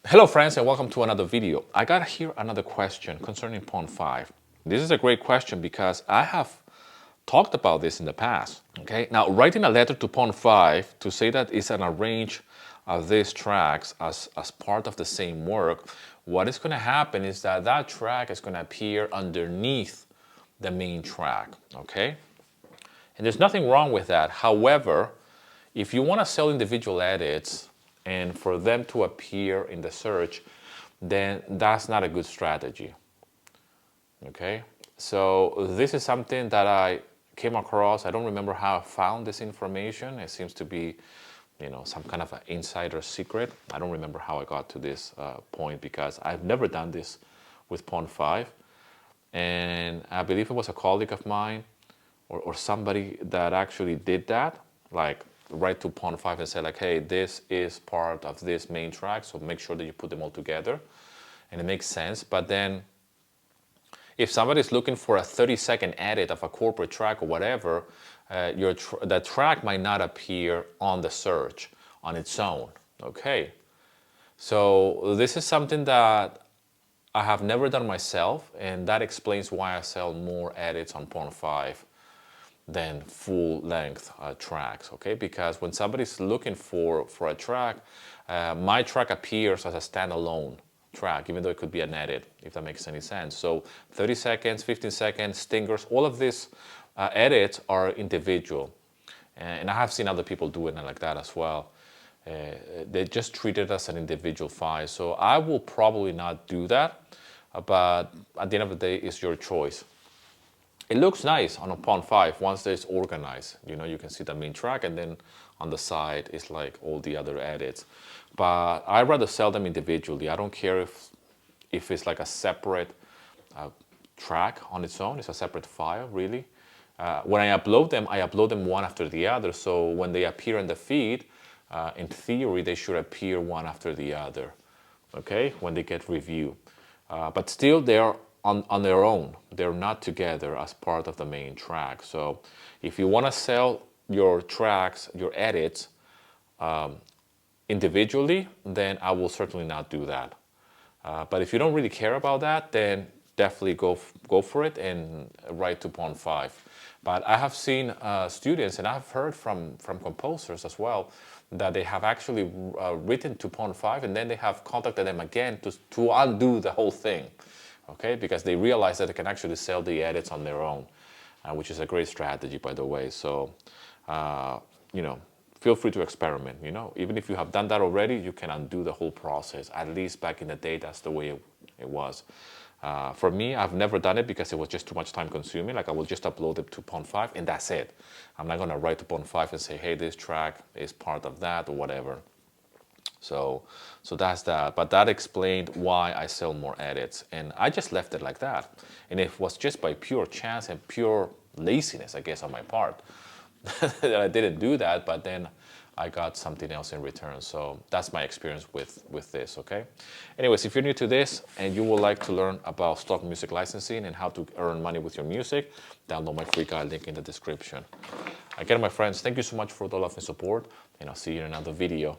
Hello friends and welcome to another video. I got here another question concerning Pond5. This is a great question because I have talked about this in the past. Okay, now writing a letter to Pond5 to say that it's an arrange of these tracks as part of the same work, what is going to happen is that that track is going to appear underneath the main track. Okay, and there's nothing wrong with that. However, if you want to sell individual edits and for them to appear in the search, then that's not a good strategy. Okay, so this is something that I came across. I don't remember how I found this information. It seems to be, some kind of an insider secret. I don't remember how I got to this point because I've never done this with Pond5. And I believe it was a colleague of mine or somebody that actually did that, like write to Pond5 and say like, hey, this is part of this main track, so make sure that you put them all together. And it makes sense. But then if somebody's looking for a 30-second edit of a corporate track or whatever, the track might not appear on the search on its own. Okay, so this is something that I have never done myself, and that explains why I sell more edits on Pond5 than full-length tracks, okay? Because when somebody's looking for a track, my track appears as a standalone track, even though it could be an edit, if that makes any sense. So 30 seconds, 15 seconds, stingers, all of these edits are individual. And I have seen other people doing it like that as well. They just treat it as an individual file. So I will probably not do that, but at the end of the day, it's your choice. It looks nice on a Pond5 once it's organized. You can see the main track, and then on the side is like all the other edits. But I'd rather sell them individually. I don't care if it's like a separate track on its own. It's a separate file, really. When I upload them one after the other. So when they appear in the feed, in theory, they should appear one after the other, okay, when they get review. But still, they are on their own. They're not together as part of the main track. So if you want to sell your tracks, your edits individually, then I will certainly not do that. But if you don't really care about that, then definitely go for it and write to Pond5. But I have seen students, and I've heard from composers as well, that they have actually written to Pond5 and then they have contacted them again to undo the whole thing. Okay, because they realize that they can actually sell the edits on their own, which is a great strategy, by the way. So, feel free to experiment. Even if you have done that already, you can undo the whole process. At least back in the day, that's the way it was. For me, I've never done it because it was just too much time consuming. Like I will just upload it to Pond5 and that's it. I'm not gonna write to Pond5 and say, hey, this track is part of that or whatever. So that's that. But that explained why I sell more edits. And I just left it like that. And it was just by pure chance and pure laziness, I guess, on my part that I didn't do that. But then I got something else in return. So that's my experience with this, okay? Anyways, if you're new to this and you would like to learn about stock music licensing and how to earn money with your music, download my free guide, link in the description. Again, my friends, thank you so much for the love and support, and I'll see you in another video.